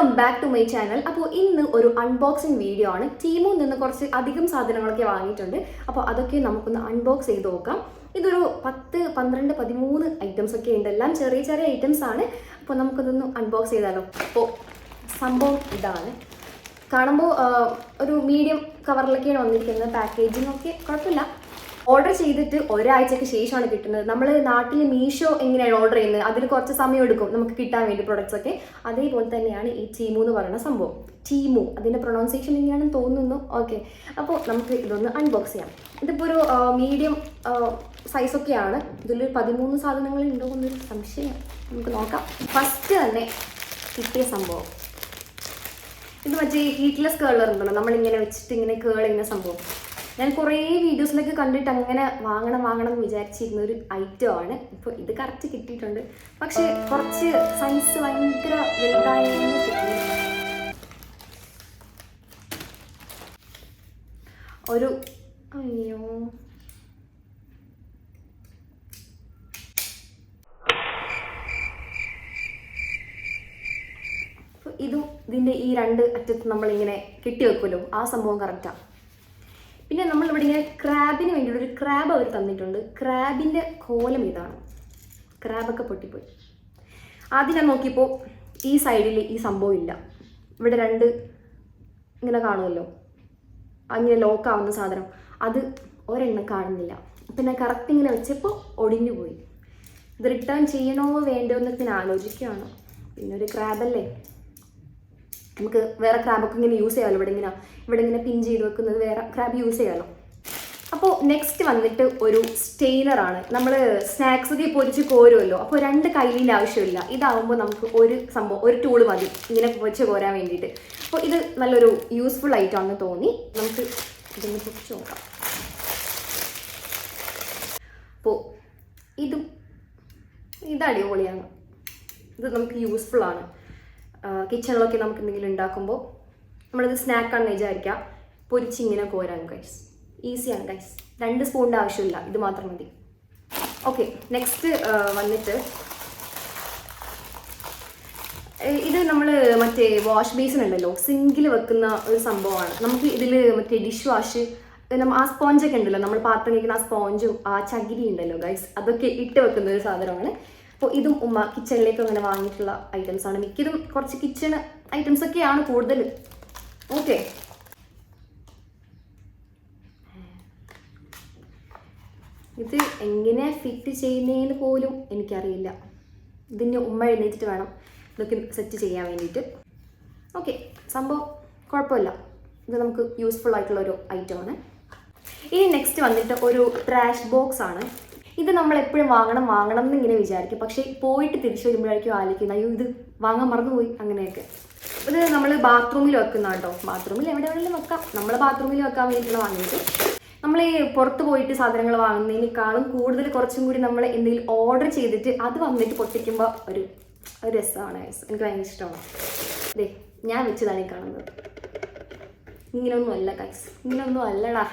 Welcome back to my channel. അപ്പോൾ ഇന്ന് ഒരു അൺബോക്സിങ് വീഡിയോ ആണ്. ടീമിൽ നിന്ന് കുറച്ച് അധികം സാധനങ്ങളൊക്കെ വാങ്ങിയിട്ടുണ്ട്. അപ്പോൾ അതൊക്കെ നമുക്കൊന്ന് അൺബോക്സ് ചെയ്ത് നോക്കാം. ഇതൊരു 10, 12, 13 ഐറ്റംസ് ഒക്കെ ഉണ്ട്. എല്ലാം ചെറിയ ചെറിയ ഐറ്റംസ് ആണ്. അപ്പോൾ നമുക്കതൊന്ന് അൺബോക്സ് ചെയ്താലോ. അപ്പോൾ സംഭവം ഇതാണ്. കാണുമ്പോൾ ഒരു മീഡിയം കവറിലൊക്കെയാണ് വന്നിരിക്കുന്നത്. പാക്കേജിംഗ് ഒക്കെ കുഴപ്പമില്ല. ഓർഡർ ചെയ്തിട്ട് ഒരാഴ്ചയ്ക്ക് ശേഷമാണ് കിട്ടുന്നത്. നമ്മൾ നാട്ടിൽ മീഷോ എങ്ങനെയാണ് ഓർഡർ ചെയ്യുന്നത്, അതിന് കുറച്ച് സമയം എടുക്കും നമുക്ക് കിട്ടാൻ വേണ്ടി പ്രൊഡക്ട്സ് ഒക്കെ. അതേപോലെ തന്നെയാണ് ഈ ടീമു എന്ന് പറയുന്ന സംഭവം. ടീമു, അതിൻ്റെ പ്രൊണൗൺസിയേഷൻ എങ്ങനെയാണെന്ന് തോന്നുന്നു. ഓക്കെ, അപ്പോൾ നമുക്ക് ഇതൊന്ന് അൺബോക്സ് ചെയ്യാം. ഇതിപ്പോൾ ഒരു മീഡിയം സൈസൊക്കെയാണ്. ഇതിൽ 13 സാധനങ്ങൾ ഉണ്ടോ എന്നൊരു സംശയം. നമുക്ക് നോക്കാം. ഫസ്റ്റ് തന്നെ കിട്ടിയ സംഭവം ഇത് മറ്റേ ഹീറ്റ്ലെസ് കേളർ ഉണ്ടല്ലോ, നമ്മളിങ്ങനെ വെച്ചിട്ട് ഇങ്ങനെ കേൾ ചെയ്യുന്ന സംഭവം. ഞാൻ കുറേ വീഡിയോസിലൊക്കെ കണ്ടിട്ട് അങ്ങനെ വാങ്ങണം എന്ന് വിചാരിച്ചിരുന്ന ഒരു ഐറ്റം ആണ്. ഇപ്പോൾ ഇത് കറക്റ്റ് കിട്ടിയിട്ടുണ്ട്. പക്ഷേ കുറച്ച് സൈസ് ഭയങ്കര വലുതായിരുന്നു കിട്ടി. ഒരു അയ്യോ ഇതും ഇതിൻ്റെ ഈ രണ്ട് അറ്റത്ത് നമ്മളിങ്ങനെ കെട്ടി വെക്കുമല്ലോ, ആ സംഭവം കറക്റ്റാണ്. പിന്നെ നമ്മളിവിടെ ഇങ്ങനെ ക്രാബിന് വേണ്ടിയിട്ട് ഒരു ക്രാബ് അവർ തന്നിട്ടുണ്ട്. ക്രാബിൻ്റെ കോലം ഇതാണ്. ക്രാബൊക്കെ പൊട്ടിപ്പോയി. ആദ്യം ഞാൻ നോക്കിയപ്പോൾ ഈ സൈഡിൽ ഈ സംഭവം ഇല്ല. ഇവിടെ രണ്ട് ഇങ്ങനെ കാണുമല്ലോ, അങ്ങനെ ലോക്കാവുന്ന സാധനം, അത് ഒരെണ്ണം കാണുന്നില്ല. പിന്നെ കറക്റ്റ് ഇങ്ങനെ വെച്ചപ്പോൾ ഒടിഞ്ഞു പോയി. ഇത് റിട്ടേൺ ചെയ്യണോ വേണ്ടോ എന്നൊക്കെ ഞാൻ ആലോചിക്കുകയാണ്. പിന്നെ ഒരു ക്രാബല്ലേ, നമുക്ക് വേറെ ക്രാബൊക്കെ ഇങ്ങനെ യൂസ് ചെയ്യാമല്ലോ. ഇവിടെ ഇങ്ങനെ പിൻ ചെയ്ത് വെക്കുന്നത് വേറെ ക്രാബ് യൂസ് ചെയ്യാമല്ലോ. അപ്പോൾ നെക്സ്റ്റ് വന്നിട്ട് ഒരു സ്റ്റെയിനറാണ്. നമ്മൾ സ്നാക്സ് ഒക്കെ പൊരിച്ച് കോരുമല്ലോ, അപ്പോൾ 2 കയ്യിലിൻ്റെ ആവശ്യമില്ല. ഇതാവുമ്പോൾ നമുക്ക് ഒരു സംഭവം, ഒരു ടൂള് മതി ഇങ്ങനെ പൊരിച്ച് കോരാൻ വേണ്ടിയിട്ട്. അപ്പോൾ ഇത് നല്ലൊരു യൂസ്ഫുൾ ഐറ്റം ആണെന്ന് തോന്നി. നമുക്ക് ഇതൊന്ന് പൊരിച്ച് നോക്കാം. അപ്പോൾ ഇത് അടിപൊളിയാണ്. ഇത് നമുക്ക് യൂസ്ഫുള്ളാണ്. കിച്ചണിലൊക്കെ നമുക്ക് എന്തെങ്കിലും ഉണ്ടാക്കുമ്പോൾ നമ്മളിത് സ്നാക്കാണെന്ന് വിചാരിക്കാം, പൊരിച്ചിങ്ങനെ കോരാൻ ഗൈസ്. ഈസിയാണ് ഗൈസ്. 2 സ്പൂണിൻ്റെ ആവശ്യമില്ല, ഇത് മാത്രം മതി. ഓക്കെ, നെക്സ്റ്റ് വന്നിട്ട് ഇത് നമ്മൾ മറ്റേ വാഷ് ബേസിൻ ഉണ്ടല്ലോ, സിങ്കിൽ വെക്കുന്ന ഒരു സംഭവമാണ്. നമുക്ക് ഇതിൽ മറ്റേ ഡിഷ് വാഷ് ആ സ്പോഞ്ചൊക്കെ ഉണ്ടല്ലോ, നമ്മൾ പാത്രം കഴിക്കുന്ന ആ സ്പോഞ്ചും ആ ചകിരി ഉണ്ടല്ലോ ഗൈസ്, അതൊക്കെ ഇട്ട് വെക്കുന്ന ഒരു സാധനമാണ്. അപ്പോൾ ഇതും ഉമ്മ കിച്ചണിലേക്ക് അങ്ങനെ വാങ്ങിയിട്ടുള്ള ഐറ്റംസാണ്. മിക്കതും കുറച്ച് കിച്ചൺ ഐറ്റംസ് ഒക്കെയാണ് കൂടുതൽ. ഓക്കെ, ഇത് എങ്ങനെ ഫിറ്റ് ചെയ്യുന്നതെന്ന് പോലും എനിക്കറിയില്ല. ഇതിന് ഉമ്മ എഴുന്നേറ്റിട്ട് വേണം ഇതൊക്കെ സെറ്റ് ചെയ്യാൻ വേണ്ടിയിട്ട്. ഓക്കെ, സംഭവം കുഴപ്പമില്ല. ഇത് നമുക്ക് യൂസ്ഫുൾ ആയിട്ടുള്ള ഒരു ഐറ്റമാണ്. ഇനി നെക്സ്റ്റ് വന്നിട്ട് ഒരു ട്രാഷ് ബോക്സ് ആണ്. ഇത് നമ്മൾ എപ്പോഴും വാങ്ങണം എന്ന് ഇങ്ങനെ വിചാരിക്കും, പക്ഷേ പോയിട്ട് തിരിച്ചു വരുമ്പോഴേക്കും ആലോചിക്കുന്നത് അയ്യോ ഇത് വാങ്ങാൻ മറന്നുപോയി അങ്ങനെയൊക്കെ. ഇത് നമ്മൾ ബാത്റൂമിൽ വെക്കുന്ന കേട്ടോ. ബാത്റൂമിൽ എവിടെ വേണമെങ്കിലും വെക്കാം. നമ്മൾ ബാത്റൂമിൽ വെക്കാൻ വേണ്ടിയിട്ടുള്ള വാങ്ങിയിട്ട് നമ്മൾ ഈ പുറത്ത് പോയിട്ട് സാധനങ്ങൾ വാങ്ങുന്നതിനേക്കാളും കൂടുതൽ കുറച്ചും കൂടി നമ്മൾ എന്തെങ്കിലും ഓർഡർ ചെയ്തിട്ട് അത് വന്നിട്ട് പൊട്ടിക്കുമ്പോൾ ഒരു രസമാണ്. എനിക്ക് ഭയങ്കര ഇഷ്ടമാണ്. അതെ, ഞാൻ വെച്ചതാണ് ഈ കാണുന്നത്. ഇങ്ങനെയൊന്നും അല്ല ഗൈസ്, ഇങ്ങനെയൊന്നും അല്ലടാ.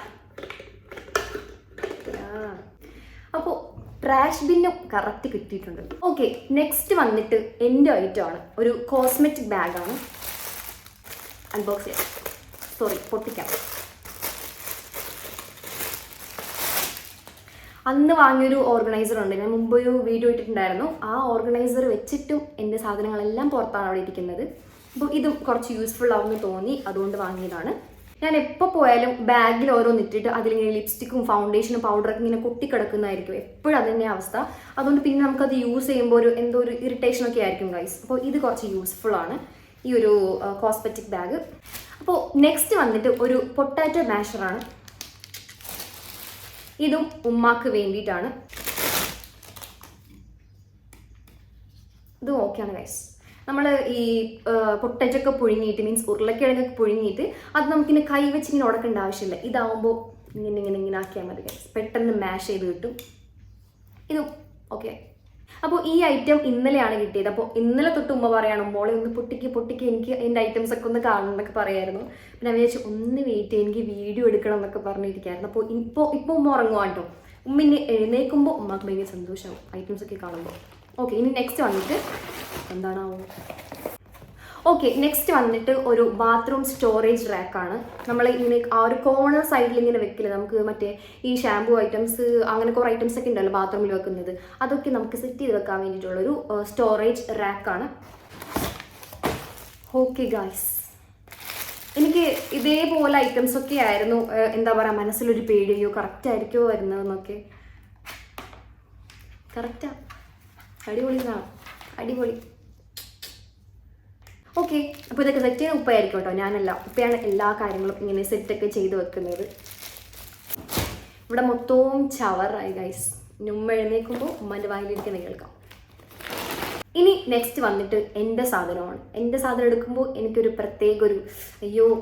അപ്പോൾ ട്രാഷ് ബിന്നും കറക്റ്റ് കിട്ടിയിട്ടുണ്ട്. ഓക്കെ, നെക്സ്റ്റ് വന്നിട്ട് എൻ്റെ ഐറ്റമാണ്. ഒരു കോസ്മെറ്റിക് ബാഗാണ്. അൺബോക്സ് ചെയ്യാം, പൊട്ടിക്കാം. അന്ന് വാങ്ങിയൊരു ഓർഗനൈസർ ഉണ്ട്, ഞാൻ മുമ്പ് ഒരു വീഡിയോ ഇട്ടിട്ടുണ്ടായിരുന്നു. ആ ഓർഗനൈസർ വെച്ചിട്ടും എൻ്റെ സാധനങ്ങളെല്ലാം പുറത്താണ് അവിടെ ഇരിക്കുന്നത്. അപ്പോൾ ഇതും കുറച്ച് യൂസ്ഫുൾ ആവുമെന്ന് തോന്നി, അതുകൊണ്ട് വാങ്ങിയതാണ്. ഞാൻ എപ്പോൾ പോയാലും ബാഗിൽ ഓരോന്നിട്ടിട്ട് അതിലിങ്ങനെ ലിപ്സ്റ്റിക്കും ഫൗണ്ടേഷനും പൗഡറൊക്കെ ഇങ്ങനെ കൊട്ടിക്കിടക്കുന്നതായിരിക്കും എപ്പോഴും. അതിൻ്റെ അവസ്ഥ. അതുകൊണ്ട് പിന്നെ നമുക്കത് യൂസ് ചെയ്യുമ്പോൾ എന്തോ ഒരു ഇറിറ്റേഷനൊക്കെ ആയിരിക്കും ഗൈസ്. അപ്പോൾ ഇത് കുറച്ച് യൂസ്ഫുൾ ആണ്, ഈ ഒരു കോസ്മെറ്റിക് ബാഗ്. അപ്പോൾ നെക്സ്റ്റ് വന്നിട്ട് ഒരു പൊട്ടാറ്റോ മാഷറാണ്. ഇതും ഉമ്മാക്ക് വേണ്ടിയിട്ടാണ്. ഇതും ഓക്കെയാണ് ഗൈസ്. നമ്മൾ ഈ പൊട്ടറ്റൊക്കെ പുഴുങ്ങിയിട്ട്, മീൻസ് ഉരുളക്കിഴങ്ങൊക്കെ പുഴുങ്ങിയിട്ട് അത് നമുക്കിങ്ങനെ കൈ വെച്ച് ഇങ്ങനെ ഉടക്കേണ്ട ആവശ്യമില്ല. ഇതാവുമ്പോൾ ഇങ്ങനെ ആക്കിയാൽ മതി ഗൈസ്, പെട്ടെന്ന് മാഷ് ചെയ്ത് കിട്ടും. ഇതും ഓക്കെ. അപ്പോൾ ഈ ഐറ്റം ഇന്നലെയാണ് കിട്ടിയത്. അപ്പോൾ ഇന്നലെ തൊട്ട് ഉമ്മ പറയണം മോളെ ഒന്ന് പൊട്ടിക്ക് എനിക്ക് എൻ്റെ ഐറ്റംസ് ഒക്കെ ഒന്ന് കാണണം എന്നൊക്കെ പറയായിരുന്നു. പിന്നെ ഞാൻ വിചാരിച്ചു ഒന്ന് വെയിറ്റ്, എനിക്ക് വീഡിയോ എടുക്കണം എന്നൊക്കെ പറഞ്ഞിരിക്കുകയായിരുന്നു. അപ്പോൾ ഇപ്പോൾ ഉമ്മ ഉറങ്ങുവാണ് കേട്ടോ. ഉമ്മ ഇനി എഴുന്നേൽക്കുമ്പോൾ ഉമ്മക്ക് ഭയങ്കര സന്തോഷമാവും ഐറ്റംസ് ഒക്കെ കാണുമ്പോൾ. ഓക്കെ, ഇനി നെക്സ്റ്റ് വന്നിട്ട് എന്താണാവോ. ഓക്കെ, നെക്സ്റ്റ് വന്നിട്ട് ഒരു ബാത്റൂം സ്റ്റോറേജ് റാക്കാണ്. നമ്മൾ ഇങ്ങനെ ആ ഒരു കോർണർ സൈഡിൽ ഇങ്ങനെ വെക്കില്ല, നമുക്ക് മറ്റേ ഈ ഷാമ്പൂ ഐറ്റംസ് അങ്ങനെ കുറേ ഐറ്റംസ് ഒക്കെ ഉണ്ടല്ലോ ബാത്റൂമിൽ വെക്കുന്നത്, അതൊക്കെ നമുക്ക് സെറ്റ് ചെയ്ത് വെക്കാൻ വേണ്ടിയിട്ടുള്ളൊരു സ്റ്റോറേജ് റാക്കാണ്. ഓക്കെ ഗായ്സ്, എനിക്ക് ഇതേപോലെ ഐറ്റംസ് ഒക്കെ ആയിരുന്നു എന്താ പറയുക മനസ്സിലൊരു പേടിയോ കറക്റ്റ് ആയിരിക്കുമോ വരുന്നതെന്നൊക്കെ. കറക്റ്റാ, അടിപൊളി എന്നാണ്, അടിപൊളി. ഓക്കെ, അപ്പോൾ ഇതൊക്കെ സെറ്റ് ചെയ്യുന്ന ഉപ്പയായിരിക്കും കേട്ടോ, ഞാനല്ല, ഉപ്പയാണ് എല്ലാ കാര്യങ്ങളും ഇങ്ങനെ സെറ്റൊക്കെ ചെയ്ത് വെക്കുന്നത്. ഇവിടെ മൊത്തവും ചവറായി ഗൈസ്, ഉമ്മ എഴുന്നേൽക്കുമ്പോൾ ഉമ്മൻ്റെ വായിലിരിക്കുന്ന കേൾക്കാം. ഇനി നെക്സ്റ്റ് വന്നിട്ട് എൻ്റെ സാധനമാണ്. എൻ്റെ സാധനം എടുക്കുമ്പോൾ എനിക്കൊരു പ്രത്യേക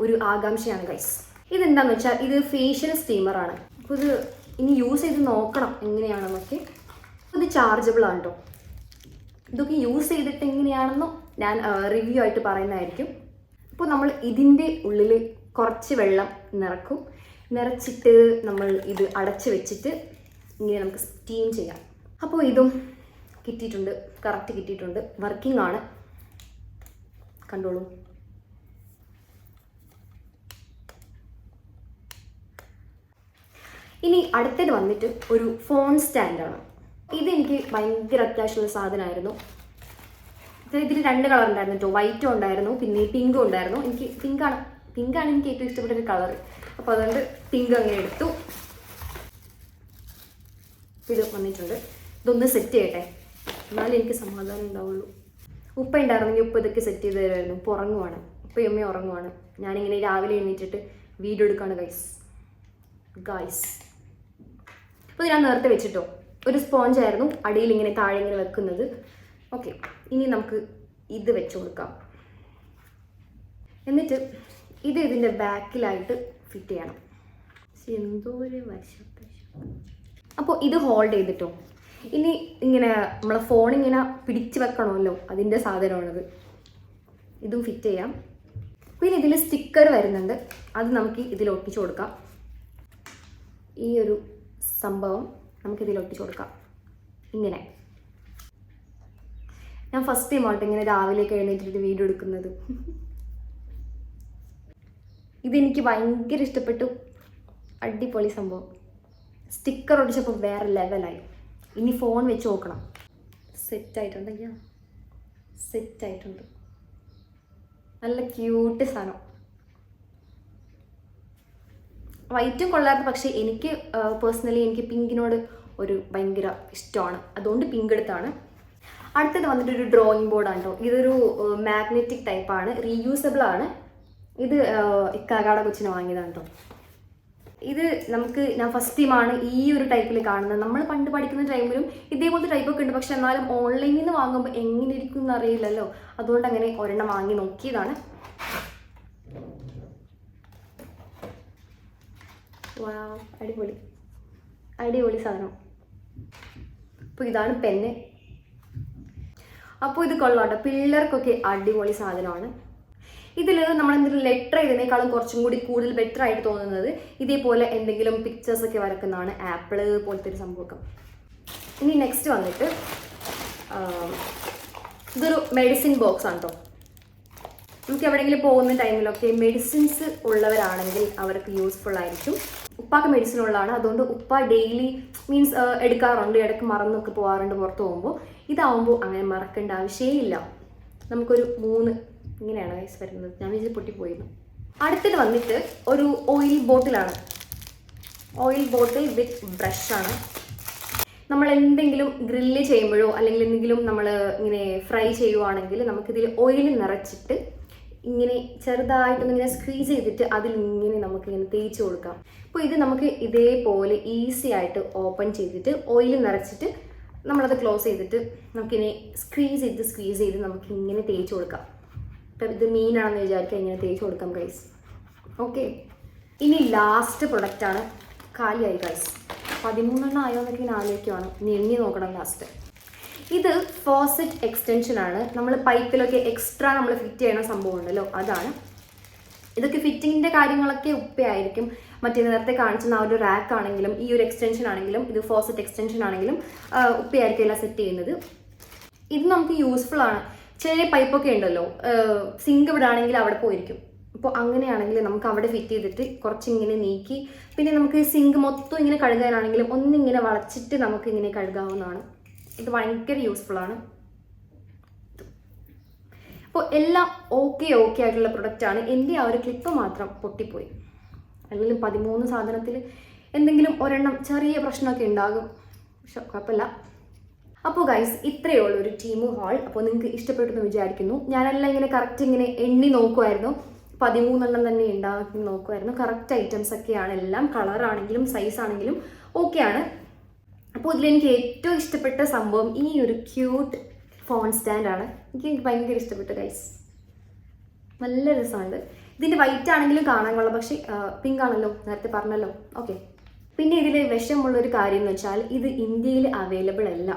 ഒരു ആകാംക്ഷയാണ് ഗൈസ്. ഇതെന്താണെന്ന് വെച്ചാൽ ഇത് ഫേഷ്യൽ സ്റ്റീമറാണ്. അപ്പോൾ ഇത് ഇനി യൂസ് ചെയ്ത് നോക്കണം എങ്ങനെയാണെന്നൊക്കെ. ഇത് ചാർജബിൾ ആണ് കേട്ടോ. ഇതൊക്കെ യൂസ് ചെയ്തിട്ട് എങ്ങനെയാണെന്നോ ഞാൻ റിവ്യൂ ആയിട്ട് പറയുന്നതായിരിക്കും. അപ്പോൾ നമ്മൾ ഇതിൻ്റെ ഉള്ളിൽ കുറച്ച് വെള്ളം നിറച്ചിട്ട് നമ്മൾ ഇത് അടച്ച് വെച്ചിട്ട് ഇങ്ങനെ നമുക്ക് സ്റ്റീം ചെയ്യാം. അപ്പോൾ ഇതും കിട്ടിയിട്ടുണ്ട്, കറക്റ്റ് കിട്ടിയിട്ടുണ്ട്, വർക്കിംഗ് ആണ്, കണ്ടോളൂ. ഇനി അടുത്തത് വന്നിട്ട് ഒരു ഫോൺ സ്റ്റാൻഡാണ്. ഇതെനിക്ക് ഭയങ്കര അത്യാവശ്യമുള്ള സാധനമായിരുന്നു. ഇതിൽ 2 കളർ ഉണ്ടായിരുന്നു കേട്ടോ, വൈറ്റും ഉണ്ടായിരുന്നു പിന്നെ പിങ്കും ഉണ്ടായിരുന്നു. എനിക്ക് പിങ്കാണ് എനിക്ക് ഏറ്റവും ഇഷ്ടപ്പെട്ട ഒരു കളർ. അപ്പോൾ അതുകൊണ്ട് പിങ്ക് അങ്ങനെ എടുത്തു. ഇത് വന്നിട്ടുണ്ട്. ഇതൊന്ന് സെറ്റ് ചെയ്യട്ടെ, എന്നാലും എനിക്ക് സമാധാനം ഉണ്ടാവുള്ളൂ. ഉപ്പ ഉണ്ടായിരുന്നെങ്കിൽ ഉപ്പ ഇതൊക്കെ സെറ്റ് ചെയ്ത് തരുമായിരുന്നു. ഇപ്പോൾ ഉറങ്ങുവാണ്, ഉപ്പയും അമ്മയും ഉറങ്ങുവാണ്. ഞാനിങ്ങനെ രാവിലെ എഴുന്നേറ്റിട്ട് വീഡിയോ എടുക്കുകയാണ് ഗായ്സ്. അപ്പോൾ ഞാൻ നേരത്തെ വെച്ചിട്ടോ, ഒരു സ്പോഞ്ചായിരുന്നു അടിയിൽ ഇങ്ങനെ താഴെ ഇങ്ങനെ വെക്കുന്നത്. ഓക്കെ, ഇനി നമുക്ക് ഇത് വെച്ച് കൊടുക്കാം. എന്നിട്ട് ഇതിൻ്റെ ബാക്കിലായിട്ട് ഫിറ്റ് ചെയ്യണം. എന്തോ ഒരു വശം. അപ്പോൾ ഇത് ഹോൾഡ് ചെയ്തിട്ടോ, ഇനി ഇങ്ങനെ നമ്മളെ ഫോണിങ്ങനെ പിടിച്ച് വെക്കണമല്ലോ, അതിൻ്റെ സാധനമാണത്. ഇതും ഫിറ്റ് ചെയ്യാം. പിന്നെ ഇതിൽ സ്റ്റിക്കർ വരുന്നുണ്ട്, അത് നമുക്ക് ഇതിൽ ഒട്ടിച്ചു കൊടുക്കാം. ഈ ഒരു സംഭവം നമുക്കിതിൽ ഒട്ടിച്ചു കൊടുക്കാം. ഇങ്ങനെ ഞാൻ ഫസ്റ്റ് ടൈം ആയിട്ട് ഇങ്ങനെ രാവിലെയൊക്കെ എഴുന്നേറ്റിട്ട് വീഡിയോ എടുക്കുന്നത്. ഇതെനിക്ക് ഭയങ്കര ഇഷ്ടപ്പെട്ടു, അടിപൊളി സംഭവം. സ്റ്റിക്കർ ഒട്ടിച്ചപ്പോൾ വേറെ ലെവലായി. ഇനി ഫോൺ വെച്ച് നോക്കണം. സെറ്റായിട്ടുണ്ട്, നല്ല ക്യൂട്ട് സാധനം. വൈറ്റും കൊള്ളായിരുന്നു, പക്ഷേ എനിക്ക് പേഴ്സണലി എനിക്ക് പിങ്കിനോട് ഒരു ഭയങ്കര ഇഷ്ടമാണ്, അതുകൊണ്ട് പിങ്ക് എടുത്താണ്. അടുത്തത് വന്നിട്ട് ഒരു ഡ്രോയിങ് ബോർഡാണ് കേട്ടോ. ഇതൊരു മാഗ്നറ്റിക് ടൈപ്പാണ്, റീയൂസബിൾ ആണ്. ഇത് ഇക്കാകാടെ കൊച്ചിനെ വാങ്ങിയതാണ് കേട്ടോ. ഇത് ഞാൻ ഫസ്റ്റ് ടൈമാണ് ഈ ഒരു ടൈപ്പിൽ കാണുന്നത്. നമ്മൾ പണ്ട് പഠിക്കുന്ന ടൈമിലും ഇതേപോലത്തെ ടൈപ്പൊക്കെ ഉണ്ട്, പക്ഷെ എന്നാലും ഓൺലൈനിൽ നിന്ന് വാങ്ങുമ്പോൾ എങ്ങനെ ഇരിക്കും എന്നറിയില്ലല്ലോ, അതുകൊണ്ട് അങ്ങനെ ഒരെണ്ണം വാങ്ങി നോക്കിയതാണ്. വാവ്, അടിപൊളി സാധനം. അപ്പോൾ ഇതാണ് പെന്ന്. അപ്പോൾ ഇത് കൊള്ളാട്ടോ, പിള്ളേർക്കൊക്കെ അടിപൊളി സാധനമാണ്. ഇതിൽ നമ്മൾ എന്തെങ്കിലും ലെറ്റർ ചെയ്തതിനേക്കാളും കുറച്ചും കൂടി കൂടുതൽ ബെറ്റർ ആയിട്ട് തോന്നുന്നത് ഇതേപോലെ എന്തെങ്കിലും പിക്ചേഴ്സൊക്കെ വരക്കുന്നതാണ്, ആപ്പിള് പോലത്തെ ഒരു സംഭവമൊക്കെ. ഇനി നെക്സ്റ്റ് വന്നിട്ട് ഇതൊരു മെഡിസിൻ ബോക്സ് ആണ് കേട്ടോ. നമുക്ക് എവിടെയെങ്കിലും പോകുന്ന ടൈമിലൊക്കെ മെഡിസിൻസ് ഉള്ളവരാണെങ്കിൽ അവർക്ക് യൂസ്ഫുൾ ആയിരിക്കും. ഉപ്പാക്ക് മെഡിസിൻ ഉള്ളതാണ്, അതുകൊണ്ട് ഉപ്പ ഡെയിലി മീൻസ് എടുക്കാറുണ്ട്, ഇടയ്ക്ക് മറന്നൊക്കെ പോകാറുണ്ട് പുറത്ത് പോകുമ്പോൾ. ഇതാവുമ്പോൾ അങ്ങനെ മറക്കേണ്ട ആവശ്യമില്ല. നമുക്കൊരു 3 ഇങ്ങനെയാണ് വയസ്സ് വരുന്നത്. ഞാൻ ഇതിൽ പൊട്ടിപ്പോയിരുന്നു. അടുത്തത് വന്നിട്ട് ഒരു ഓയിൽ ബോട്ടിലാണ്. ഓയിൽ ബോട്ടിൽ വിത്ത് ബ്രഷാണ്. നമ്മൾ എന്തെങ്കിലും ഗ്രില്ല് ചെയ്യുമ്പോഴോ അല്ലെങ്കിൽ എന്തെങ്കിലും നമ്മൾ ഇങ്ങനെ ഫ്രൈ ചെയ്യുവാണെങ്കിൽ നമുക്കിതിൽ ഓയിൽ നിറച്ചിട്ട് ഇങ്ങനെ ചെറുതായിട്ടൊന്നിങ്ങനെ സ്ക്വീസ് ചെയ്തിട്ട് അതിലിങ്ങനെ നമുക്കിങ്ങനെ തേച്ച് കൊടുക്കാം. അപ്പോൾ ഇത് നമുക്ക് ഇതേപോലെ ഈസി ആയിട്ട് ഓപ്പൺ ചെയ്തിട്ട് ഓയിൽ നിറച്ചിട്ട് നമ്മളത് ക്ലോസ് ചെയ്തിട്ട് നമുക്കിങ്ങനെ സ്ക്വീസ് ചെയ്ത് നമുക്കിങ്ങനെ തേച്ച് കൊടുക്കാം. ഇപ്പം ഇത് മീനാണെന്ന് വിചാരിക്കുക, ഇങ്ങനെ തേച്ച് കൊടുക്കാം ഗൈസ്. ഓക്കെ, ഇനി ലാസ്റ്റ് പ്രൊഡക്റ്റാണ്. കാലിയായി ഗൈസ്, 13 ആയോ എന്നൊക്കെ ഇങ്ങനെ ആലോചിക്കുവാണ്, ഇനി എണ്ണി നോക്കണം ലാസ്റ്റ്. ഇത് ഫോസറ്റ് എക്സ്റ്റൻഷൻ ആണ്. നമ്മൾ പൈപ്പിലൊക്കെ എക്സ്ട്രാ നമ്മൾ ഫിറ്റ് ചെയ്യണ സംഭവം ഉണ്ടല്ലോ, അതാണ്. ഇതൊക്കെ ഫിറ്റിങ്ങിൻ്റെ കാര്യങ്ങളൊക്കെ ഉപ്പയായിരിക്കും. മറ്റേ നേരത്തെ കാണിച്ചിരുന്ന ആ ഒരു റാക്ക് ആണെങ്കിലും ഈ ഒരു എക്സ്റ്റൻഷൻ ആണെങ്കിലും ഇത് ഫോസറ്റ് എക്സ്റ്റൻഷൻ ആണെങ്കിലും ഉപ്പയായിരിക്കും എല്ലാം സെറ്റ് ചെയ്യുന്നത്. ഇത് നമുക്ക് യൂസ്ഫുൾ ആണ്. ചെറിയ പൈപ്പൊക്കെ ഉണ്ടല്ലോ, സിങ്ക് ഇവിടെ ആണെങ്കിൽ അവിടെ പോയിരിക്കും. അപ്പോൾ അങ്ങനെയാണെങ്കിൽ നമുക്ക് അവിടെ ഫിറ്റ് ചെയ്തിട്ട് കുറച്ചിങ്ങനെ നീക്കി, പിന്നെ നമുക്ക് സിങ്ക് മൊത്തം ഇങ്ങനെ കഴുകാനാണെങ്കിലും ഒന്നിങ്ങനെ വളച്ചിട്ട് നമുക്ക് ഇങ്ങനെ കഴുകാവുന്നതാണ്. ഇത് ഭയങ്കര യൂസ്ഫുള്ളാണ്. അപ്പോൾ എല്ലാം ഓക്കെ ആയിട്ടുള്ള പ്രൊഡക്റ്റാണ്. എൻ്റെ ആ ഒരു ക്ലിപ്പ് മാത്രം പൊട്ടിപ്പോയി. അല്ലെങ്കിൽ 13 സാധനത്തിൽ എന്തെങ്കിലും ഒരെണ്ണം ചെറിയ പ്രശ്നമൊക്കെ ഉണ്ടാകും, പക്ഷെ കുഴപ്പമില്ല. അപ്പോൾ ഗൈസ്, ഇത്രയേ ഉള്ളൂ ഒരു ടീമു ഹാൾ. അപ്പോൾ നിങ്ങൾക്ക് ഇഷ്ടപ്പെട്ടെന്ന് വിചാരിക്കുന്നു. ഞാനെല്ലാം ഇങ്ങനെ കറക്റ്റ് ഇങ്ങനെ എണ്ണി നോക്കുമായിരുന്നു, 13 തന്നെ ഉണ്ടാക്കി നോക്കുമായിരുന്നു. കറക്റ്റ് ഐറ്റംസ് ഒക്കെയാണ് എല്ലാം, കളറാണെങ്കിലും സൈസ് ആണെങ്കിലും ഓക്കെയാണ്. അപ്പോൾ ഇതിലെനിക്ക് ഏറ്റവും ഇഷ്ടപ്പെട്ട സംഭവം ഈ ഒരു ക്യൂട്ട് ഫോൺ സ്റ്റാൻഡാണ്. എനിക്ക് ഭയങ്കര ഇഷ്ടപ്പെട്ടു ഗൈസ്, നല്ല രസമുണ്ട്. ഇതിൻ്റെ വൈറ്റ് ആണെങ്കിലും കാണാൻ കൊള്ളാം, പക്ഷേ പിങ്ക് ആണല്ലോ, നേരത്തെ പറഞ്ഞല്ലോ. ഓക്കെ, പിന്നെ ഇതിൽ വിഷമുള്ളൊരു കാര്യം എന്ന് വെച്ചാൽ ഇത് ഇന്ത്യയിൽ അവൈലബിൾ അല്ല.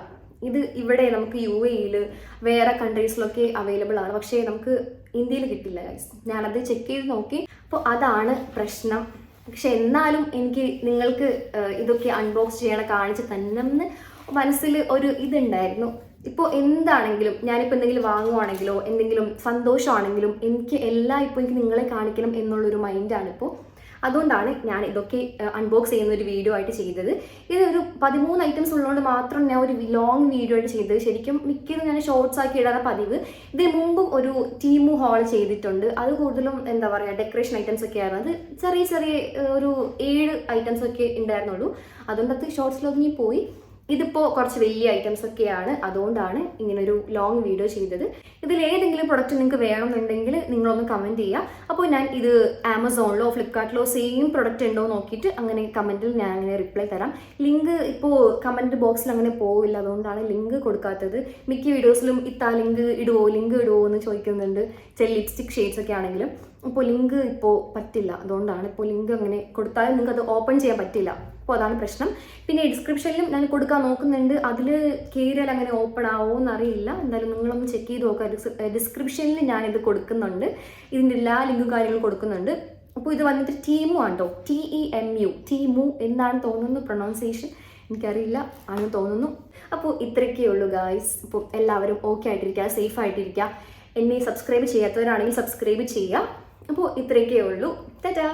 ഇത് ഇവിടെ നമുക്ക് UAE വേറെ കൺട്രീസിലൊക്കെ അവൈലബിൾ ആണ്, പക്ഷേ നമുക്ക് ഇന്ത്യയിൽ കിട്ടില്ല ഗൈസ്. ഞാനത് ചെക്ക് ചെയ്ത് നോക്കി. അപ്പോൾ അതാണ് പ്രശ്നം. പക്ഷെ എന്നാലും എനിക്ക് നിങ്ങൾക്ക് ഇതൊക്കെ അൺബോക്സ് ചെയ്യണം, കാണിച്ച് തന്നെ മനസ്സിൽ ഒരു ഇതുണ്ടായിരുന്നു. ഇപ്പോൾ എന്താണെങ്കിലും, ഞാനിപ്പോൾ എന്തെങ്കിലും വാങ്ങുവാണെങ്കിലോ എന്തെങ്കിലും സന്തോഷമാണെങ്കിലും എനിക്ക് ഇപ്പോൾ എനിക്ക് നിങ്ങളെ കാണിക്കണം എന്നുള്ളൊരു മൈൻഡാണ് ഇപ്പോൾ. അതുകൊണ്ടാണ് ഞാൻ ഇതൊക്കെ അൺബോക്സ് ചെയ്യുന്ന ഒരു വീഡിയോ ആയിട്ട് ചെയ്തത്. ഇതൊരു 13 ഐറ്റംസ് ഉള്ളതുകൊണ്ട് മാത്രം ഞാൻ ഒരു ലോങ് വീഡിയോ ആയിട്ട് ചെയ്തത്. ശരിക്കും മിക്കതും ഞാൻ ഷോർട്സ് ആക്കി ഇടാൻ പതിവ്. ഇതിന് മുമ്പും ഒരു ടീമു ഹാൾ ചെയ്തിട്ടുണ്ട്. അത് കൂടുതലും എന്താ പറയുക, ഡെക്കറേഷൻ ഐറ്റംസ് ഒക്കെ ആയിരുന്നു. അത് ചെറിയ ഒരു 7 ഐറ്റംസ് ഒക്കെ ഉണ്ടായിരുന്നുള്ളൂ. അതുകൊണ്ടത് ഷോർട്സിലൊതുങ്ങി പോയി. ഇതിപ്പോൾ കുറച്ച് വലിയ ഐറ്റംസ് ഒക്കെയാണ്, അതുകൊണ്ടാണ് ഇങ്ങനൊരു ലോങ് വീഡിയോ ചെയ്തത്. ഇതിൽ ഏതെങ്കിലും പ്രൊഡക്റ്റ് നിങ്ങൾക്ക് വേണമെന്നുണ്ടെങ്കിൽ നിങ്ങളൊന്ന് കമൻറ്റ് ചെയ്യുക. അപ്പോൾ ഞാൻ ഇത് ആമസോണിലോ ഫ്ലിപ്കാർട്ടിലോ സെയിം പ്രൊഡക്റ്റ് ഉണ്ടോ നോക്കിയിട്ട് അങ്ങനെ കമൻറ്റിൽ ഞാൻ അങ്ങനെ റിപ്ലൈ തരാം. ലിങ്ക് ഇപ്പോൾ കമൻറ്റ് ബോക്സിൽ അങ്ങനെ പോവില്ല, അതുകൊണ്ടാണ് ലിങ്ക് കൊടുക്കാത്തത്. മിക്ക വീഡിയോസിലും ലിങ്ക് ഇടുവോ എന്ന് ചോദിക്കുന്നുണ്ട്, ചില ലിപ്സ്റ്റിക് ഷെയ്ഡ്സ് ഒക്കെ ആണെങ്കിലും. അപ്പോൾ ലിങ്ക് ഇപ്പോൾ പറ്റില്ല, അതുകൊണ്ടാണ് ഇപ്പോൾ ലിങ്ക് അങ്ങനെ കൊടുത്താൽ നിങ്ങൾക്ക് അത് ഓപ്പൺ ചെയ്യാൻ പറ്റില്ല. അപ്പോൾ അതാണ് പ്രശ്നം. പിന്നെ ഡിസ്ക്രിപ്ഷനിലും ഞാൻ കൊടുക്കാൻ നോക്കുന്നുണ്ട്, അതിൽ കയറിയാൽ അങ്ങനെ ഓപ്പൺ ആവുമോ എന്നറിയില്ല. എന്തായാലും നിങ്ങളൊന്ന് ചെക്ക് ചെയ്ത് നോക്കുക. ഡിസ്ക്രിപ്ഷനിൽ ഞാനിത് കൊടുക്കുന്നുണ്ട്, ഇതിൻ്റെ എല്ലാ ലിങ്കും കാര്യങ്ങളും കൊടുക്കുന്നുണ്ട്. അപ്പോൾ ഇത് വന്നിട്ട് ടീമു ആണ് കേട്ടോ, TEMU, ടീമു എന്നാണ് തോന്നുന്നു പ്രൊനൗൺസിയേഷൻ, എനിക്കറിയില്ല, ആണെന്ന് തോന്നുന്നു. അപ്പോൾ ഇത്രയൊക്കെ ഉള്ളൂ ഗായ്സ്. അപ്പോൾ എല്ലാവരും ഓക്കെ ആയിട്ടിരിക്കുക, സേഫ് ആയിട്ടിരിക്കുക. എന്നെ സബ്സ്ക്രൈബ് ചെയ്യാത്തവരാണെങ്കിൽ സബ്സ്ക്രൈബ് ചെയ്യുക. അപ്പോൾ ഇത്രയൊക്കെ ഉള്ളൂ. ടാറ്റാ.